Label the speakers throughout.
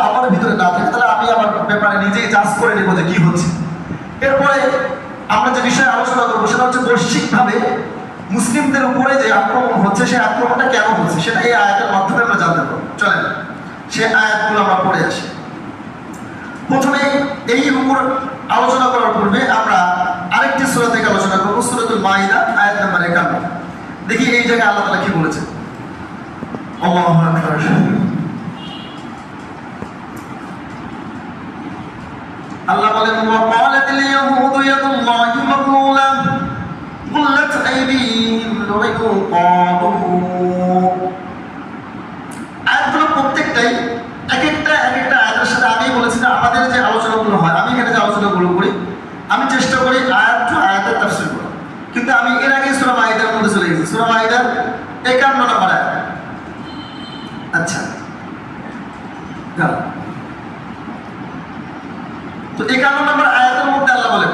Speaker 1: আমার ভিতরে না থাকে তাহলে আমি আমার ব্যাপারে নিজেই জাজ করে নেবো যে কি হচ্ছে। এরপরে আমরা যে বিষয়ে আলোচনা করবো সেটা হচ্ছে বৈশ্বিকভাবে মুসলিমদের উপরে যে আক্রমণ হচ্ছে সেই আক্রমণটা কেন হচ্ছে সেটা এই আয়াতের মাধ্যমে আমরা জানতে পারবো। চলেন সে আয়াতগুলো আমরা পড়ে আসি। প্রথমে এই উপর আলোচনা করার পূর্বে আমরা আরেকটি সূরা থেকে আলোচনা করবো, সূরাতুল মাইদা আয়াত নাম্বার 51। দেখি এই জায়গায় আল্লাহ তাআলা কি বলেছেন। আল্লাহু আকবার। আল্লাহ বলেন ওয়াকালাতিল ইয়াহুদু ইয়াদুল্লাহি মাগলুলা গুল্লাত আইদিহিম লুইনু ক্বালু। আয়াতগুলো প্রত্যেকটাই এক একটা আয়াতের সাথে আমি বলেছি না আমাদের যে আলোচনাগুলো হয়, আমি এখানে যে আলোচনাগুলো করি আমি চেষ্টা করি আয়াত টু আয়াতের তাফসীর করা, কিন্তু আমি এর আগে সূরা মাইদার মধ্যে চলে গেছি। সূরা মাইদার 51 নম্বর আয়াত। আচ্ছা তো 51 নম্বর আয়াতের মধ্যে আল্লাহ বলেন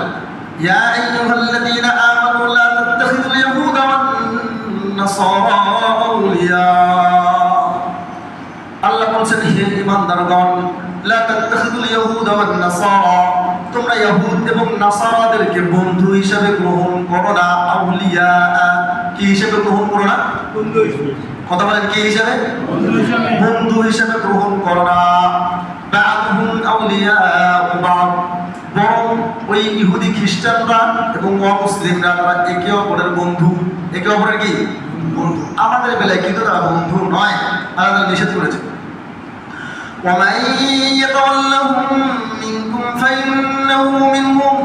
Speaker 1: ইয়া আইয়ুহাল্লাযীনা আমানু লা তাত্তাখিযুল ইয়াহুদা ওয়ান নাসারা আউলিয়া। আল্লাহ বলেন হে ঈমানদারগণ লা তাত্তাখিযুল ইয়াহুদা ওয়ান নাসারা, তোমরা ইহুদ এবং নাসারাদেরকে বন্ধু হিসেবে গ্রহণ করো না। আউলিয়া কি হিসেবে গ্রহণ করো না? বন্ধু হিসেবে। কথা বলেন কি হিসেবে? বন্ধু হিসেবে গ্রহণ করো না। বা'দুহুম আউলিয়া বা'দ, বরং ওই ইহুদি খ্রিস্টানরা এবং অমুসলিমরা তারা একে অপরের বন্ধু। একে অপরের কি বন্ধু? আমাদের বেলায় কিন্তু তারা বন্ধু নয়, আল্লাহ নিষেধ করেছে। وَمَن يَتَوَلَّهُم مِّنكُمْ فَإِنَّهُ مِنْهُمْ,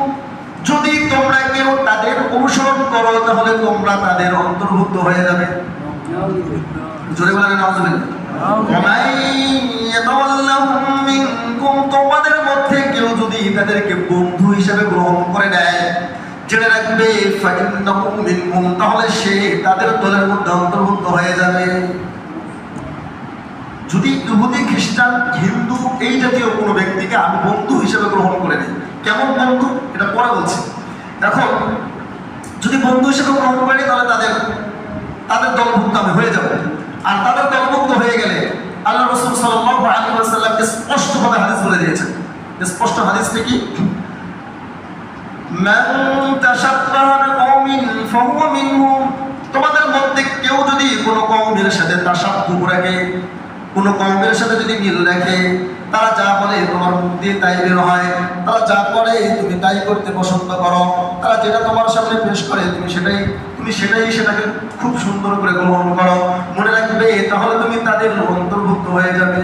Speaker 1: যদি তোমরা কেউ তাদের অনুসরণ করো তাহলে তোমরা তাদের অন্তর্ভুক্ত হয়ে যাবে। জোরে বলেন নাউযুবিল্লাহ। وَمَن يَتَوَلَّهُم مِّنكُمْ, তোমাদের মধ্যে কেউ যদি তাদেরকে বন্ধু হিসেবে গ্রহণ করে নেয়, জেনে রাখবে فَإِنَّهُ مِنْهُمْ, তাহলে সে তাদের দলের মধ্যে অন্তর্ভুক্ত হয়ে যাবে। যদি ইহুদি খ্রিস্টান হিন্দু এই জাতীয় কোনো ব্যক্তিকে আমি বন্ধু হিসেবে গ্রহণ করে নিই, কেমন বন্ধু এটা পরে বলছি। এখন যদি বন্ধু হিসেবে গ্রহণ করে নিই তাহলে তাদের দলভুক্ত আমি হয়ে যাব। আর তাদের দলভুক্ত হয়ে গেলে আল্লাহ রাসূল সাল্লাল্লাহু আলাইহি ওয়াসাল্লাম স্পষ্টভাবে হাদিস বলে দিয়েছেন। স্পষ্ট হাদিসটা কি? মান তাশাব্বাহা বিকওমিন ফাহুয়া মিনহুম, তোমাদের মধ্যে কেউ যদি কোনো কওমের সাথে তাশাব্বুহ রাখে, কোনো কওমের সাথে যদি মিল রাখে, তারা যা বলে তোমার মুখ দিয়ে তাই বের হয়, তারা যা করে তুমি তাই করতে পছন্দ করো, তারা যেটা তোমার সামনে পেশ করে তুমি সেটাকে খুব সুন্দর করে গ্রহণ করো, মনে রাখবে তাহলে তুমি তাদের অন্তর্ভুক্ত হয়ে যাবে।